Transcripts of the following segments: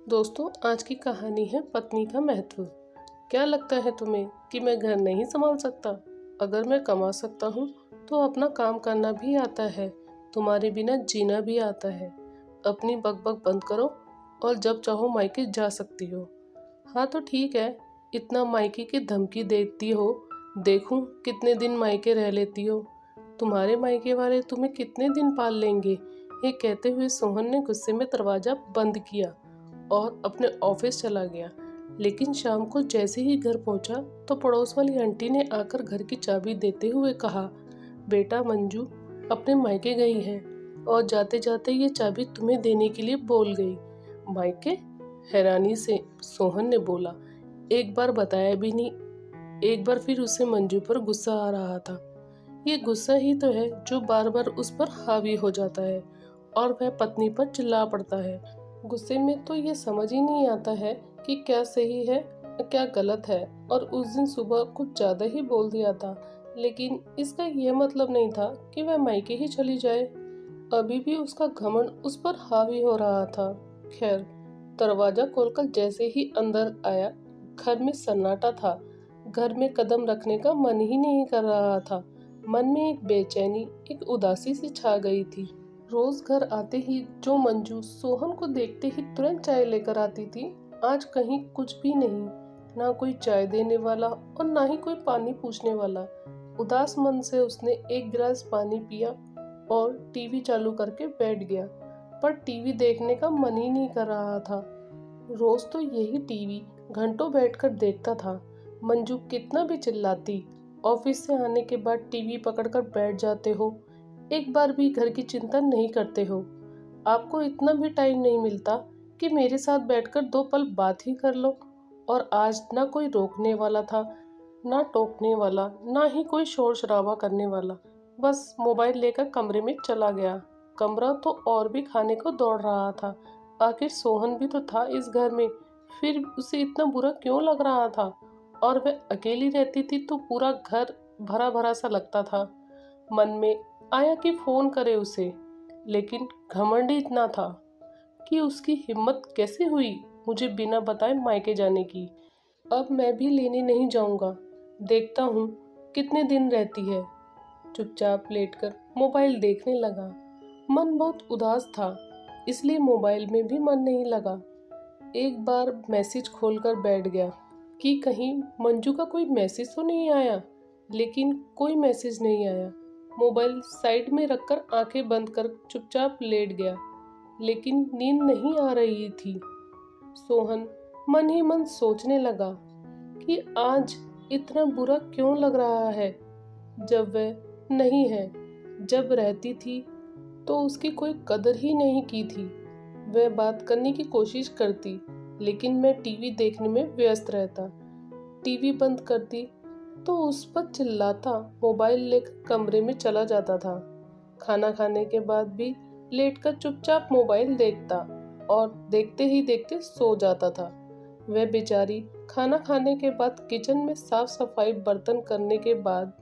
दोस्तों, आज की कहानी है पत्नी का महत्व। क्या लगता है तुम्हें कि मैं घर नहीं संभाल सकता? अगर मैं कमा सकता हूँ तो अपना काम करना भी आता है, तुम्हारे बिना जीना भी आता है। अपनी बकबक बंद करो और जब चाहो मायके जा सकती हो। हाँ तो ठीक है, इतना मायके की धमकी देती हो, देखूं कितने दिन मायके रह लेती हो। तुम्हारे मायके वाले तुम्हें कितने दिन पाल लेंगे? ये कहते हुए सोहन ने गुस्से में दरवाजा बंद किया और अपने ऑफिस चला गया। लेकिन शाम को जैसे ही घर पहुंचा तो पड़ोस वाली आंटी ने आकर घर की चाबी देते हुए कहा, बेटा मंजू अपने मायके गई है और जाते जाते ये चाबी तुम्हें देने के लिए बोल गई। मायके? हैरानी से सोहन ने बोला, एक बार बताया भी नहीं। एक बार फिर उसे मंजू पर गुस्सा आ रहा था। ये गुस्सा ही तो है जो बार बार उस पर हावी हो जाता है और वह पत्नी पर चिल्ला पड़ता है। गुस्से में तो ये समझ ही नहीं आता है कि क्या सही है क्या गलत है, और उस दिन सुबह कुछ ज़्यादा ही बोल दिया था। लेकिन इसका यह मतलब नहीं था कि वह मायके ही चली जाए। अभी भी उसका घमंड उस पर हावी हो रहा था। खैर, दरवाजा खोलकर जैसे ही अंदर आया, घर में सन्नाटा था। घर में कदम रखने का मन ही नहीं कर रहा था। मन में एक बेचैनी, एक उदासी सी छा गई थी। रोज घर आते ही जो मंजू सोहन को देखते ही तुरंत चाय लेकर आती थी, आज कहीं कुछ भी नहीं। ना कोई चाय देने वाला और ना ही कोई पानी पूछने वाला। उदास मन से उसने एक गिलास पानी पिया और टीवी चालू करके बैठ गया। पर टीवी देखने का मन ही नहीं कर रहा था। रोज तो यही टीवी घंटों बैठकर देखता था। मंजू कितना भी चिल्लाती, ऑफिस से आने के बाद टीवी पकड़कर बैठ जाते हो, एक बार भी घर की चिंता नहीं करते हो। आपको इतना भी टाइम नहीं मिलता कि मेरे साथ बैठकर 2 पल बात ही कर लो। और आज ना कोई रोकने वाला था, ना टोकने वाला, ना ही कोई शोर शराबा करने वाला। बस मोबाइल लेकर कमरे में चला गया। कमरा तो और भी खाने को दौड़ रहा था। आखिर सोहन भी तो था इस घर में, फिर उसे इतना बुरा क्यों लग रहा था? और वह अकेली रहती थी तो पूरा घर भरा भरा सा लगता था। मन में आया कि फोन करे उसे, लेकिन घमंड इतना था कि उसकी हिम्मत कैसे हुई मुझे बिना बताए मायके जाने की। अब मैं भी लेने नहीं जाऊंगा, देखता हूँ कितने दिन रहती है। चुपचाप लेटकर मोबाइल देखने लगा। मन बहुत उदास था, इसलिए मोबाइल में भी मन नहीं लगा। एक बार मैसेज खोलकर बैठ गया कि कहीं मंजू का कोई मैसेज तो नहीं आया, लेकिन कोई मैसेज नहीं आया। मोबाइल साइड में रखकर आंखें बंद कर चुपचाप लेट गया, लेकिन नींद नहीं आ रही थी। सोहन मन ही मन सोचने लगा कि आज इतना बुरा क्यों लग रहा है, जब वह नहीं है। जब रहती थी तो उसकी कोई कदर ही नहीं की थी। वह बात करने की कोशिश करती, लेकिन मैं टीवी देखने में व्यस्त रहता। टीवी बंद करती तो उस पर चिल्लाता, मोबाइल लेकर कमरे में चला जाता था। खाना खाने के बाद भी लेटकर चुपचाप मोबाइल देखता और देखते ही देखते सो जाता था। वह बेचारी खाना खाने के बाद किचन में साफ सफाई बर्तन करने के बाद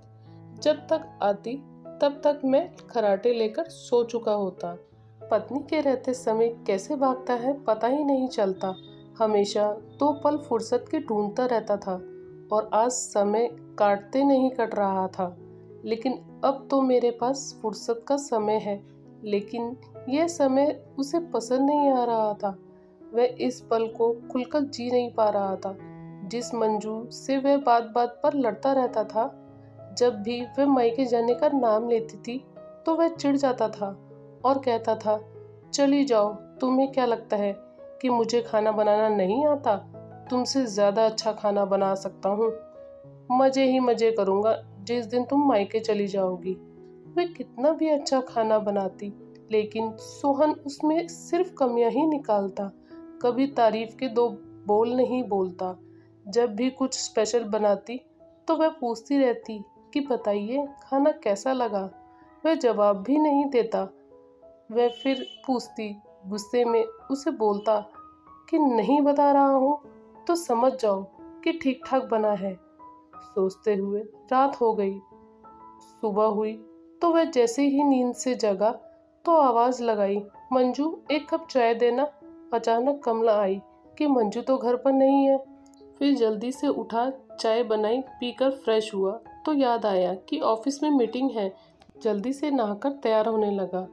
जब तक आती तब तक मैं खराटे लेकर सो चुका होता। पत्नी के रहते समय कैसे भागता है पता ही नहीं चलता। हमेशा 2 पल फुर्सत के ढूंढता रहता था और आज समय काटते नहीं कट रहा था। लेकिन अब तो मेरे पास फुर्सत का समय है, लेकिन यह समय उसे पसंद नहीं आ रहा था। वह इस पल को खुलकर जी नहीं पा रहा था। जिस मंजू से वह बात बात पर लड़ता रहता था, जब भी वह मायके जाने का नाम लेती थी तो वह चिढ़ जाता था और कहता था, चली जाओ, तुम्हें क्या लगता है कि मुझे खाना बनाना नहीं आता? तुमसे ज़्यादा अच्छा खाना बना सकता हूँ। मज़े ही मज़े करूँगा जिस दिन तुम मायके चली जाओगी। वह कितना भी अच्छा खाना बनाती, लेकिन सोहन उसमें सिर्फ कमियां ही निकालता। कभी तारीफ के 2 बोल नहीं बोलता। जब भी कुछ स्पेशल बनाती तो वह पूछती रहती कि बताइए खाना कैसा लगा। वह जवाब भी नहीं देता। वह फिर पूछती, गुस्से में उसे बोलता कि नहीं बता रहा हूँ तो समझ जाओ कि ठीक ठाक बना है। सोचते हुए रात हो गई। सुबह हुई तो वह जैसे ही नींद से जगा तो आवाज़ लगाई, मंजू एक कप चाय देना। अचानक कमला आई। कि मंजू तो घर पर नहीं है। फिर जल्दी से उठा, चाय बनाई, पीकर फ्रेश हुआ तो याद आया कि ऑफिस में मीटिंग है। जल्दी से नहाकर तैयार होने लगा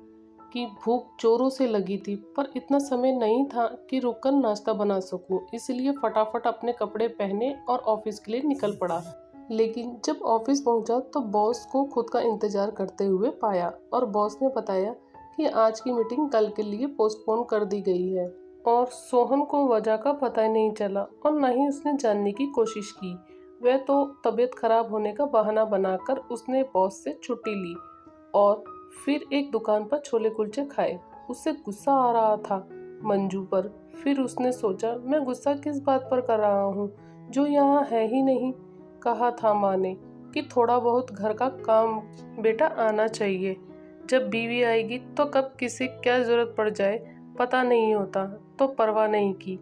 कि भूख जोरों से लगी थी, पर इतना समय नहीं था कि रुककर नाश्ता बना सकूं। इसलिए फटाफट अपने कपड़े पहने और ऑफिस के लिए निकल पड़ा। लेकिन जब ऑफिस पहुंचा तो बॉस को खुद का इंतजार करते हुए पाया और बॉस ने बताया कि आज की मीटिंग कल के लिए पोस्टपोन कर दी गई है। और सोहन को वजह का पता ही नहीं चला और न ही उसने जानने की कोशिश की। वह तो तबीयत खराब होने का बहाना बनाकर उसने बॉस से छुट्टी ली और फिर एक दुकान पर छोले कुलचे खाए। उससे गुस्सा आ रहा था मंजू पर। फिर उसने सोचा, मैं गुस्सा किस बात पर कर रहा हूँ जो यहाँ है ही नहीं। कहा था माँ ने कि थोड़ा बहुत घर का काम बेटा आना चाहिए। जब बीवी आएगी तो कब किसी क्या जरूरत पड़ जाए पता नहीं होता, तो परवाह नहीं की।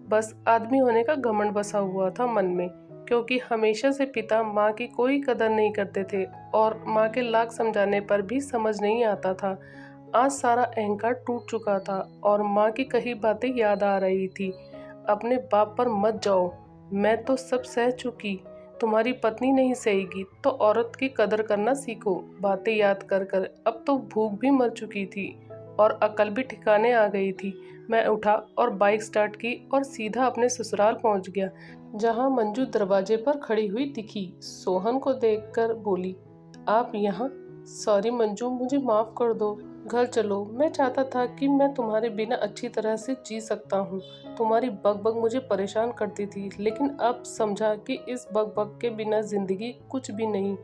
बस आदमी होने का घमंड बसा हुआ था मन में, क्योंकि हमेशा से पिता माँ की कोई कदर नहीं करते थे और माँ के लाख समझाने पर भी समझ नहीं आता था। आज सारा अहंकार टूट चुका था और माँ की कही बातें याद आ रही थी। अपने बाप पर मत जाओ, मैं तो सब सह चुकी, तुम्हारी पत्नी नहीं सहेगी तो औरत की कदर करना सीखो। बातें याद कर कर अब तो भूख भी मर चुकी थी और अकल भी ठिकाने आ गई थी। मैं उठा और बाइक स्टार्ट की और सीधा अपने ससुराल पहुंच गया, जहां मंजू दरवाजे पर खड़ी हुई दिखी। सोहन को देखकर बोली, आप यहाँ? सॉरी मंजू, मुझे माफ़ कर दो, घर चलो। मैं चाहता था कि मैं तुम्हारे बिना अच्छी तरह से जी सकता हूँ। तुम्हारी बकबक मुझे परेशान करती थी, लेकिन अब समझा कि इस बकबक के बिना ज़िंदगी कुछ भी नहीं।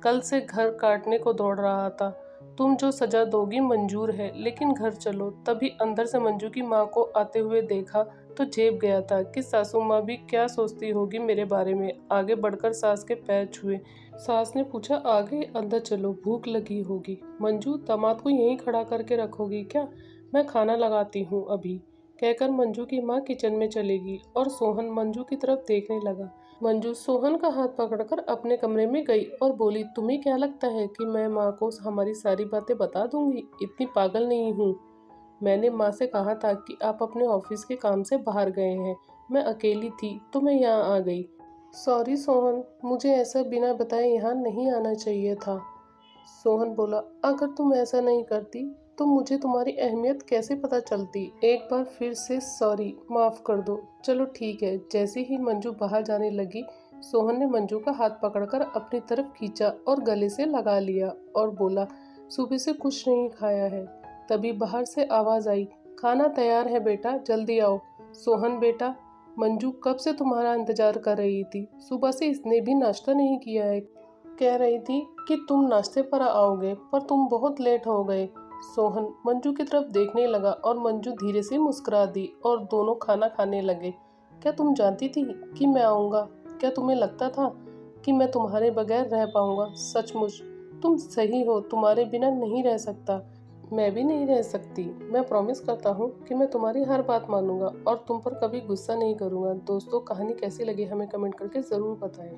कल से घर काटने को दौड़ रहा था। तुम जो सजा दोगी मंजूर है, लेकिन घर चलो। तभी अंदर से मंजू की माँ को आते हुए देखा तो झेप गया था कि सासू माँ भी क्या सोचती होगी मेरे बारे में। आगे बढ़कर सास के पैर छुए। सास ने पूछा, आगे अंदर चलो, भूख लगी होगी। मंजू, दामाद को यहीं खड़ा करके रखोगी क्या? मैं खाना लगाती हूँ अभी, कहकर मंजू की माँ किचन में चलेगी और सोहन मंजू की तरफ देखने लगा। मंजू सोहन का हाथ पकड़कर अपने कमरे में गई और बोली, तुम्हें क्या लगता है कि मैं माँ को हमारी सारी बातें बता दूंगी? इतनी पागल नहीं हूँ। मैंने माँ से कहा था कि आप अपने ऑफिस के काम से बाहर गए हैं। मैं अकेली थी तो मैं यहाँ आ गई। सॉरी सोहन, मुझे ऐसा बिना बताए यहाँ नहीं आना चाहिए था। सोहन बोला, अगर तुम ऐसा नहीं करती तो मुझे तुम्हारी अहमियत कैसे पता चलती? एक बार फिर से सॉरी, माफ़ कर दो। चलो ठीक है। जैसे ही मंजू बाहर जाने लगी, सोहन ने मंजू का हाथ पकड़कर अपनी तरफ खींचा और गले से लगा लिया और बोला, सुबह से कुछ नहीं खाया है। तभी बाहर से आवाज़ आई, खाना तैयार है बेटा, जल्दी आओ। सोहन बेटा, मंजू कब से तुम्हारा इंतजार कर रही थी। सुबह से इसने भी नाश्ता नहीं किया है। कह रही थी कि तुम नाश्ते पर आओगे, पर तुम बहुत लेट हो गए। सोहन मंजू की तरफ देखने लगा और मंजू धीरे से मुस्कुरा दी और दोनों खाना खाने लगे। क्या तुम जानती थी कि मैं आऊँगा? क्या तुम्हें लगता था कि मैं तुम्हारे बगैर रह पाऊँगा? सचमुच तुम सही हो, तुम्हारे बिना नहीं रह सकता। मैं भी नहीं रह सकती। मैं प्रॉमिस करता हूँ कि मैं तुम्हारी हर बात मानूंगा और तुम पर कभी गुस्सा नहीं करूँगा। दोस्तों, कहानी कैसी लगी हमें कमेंट करके ज़रूर बताएं।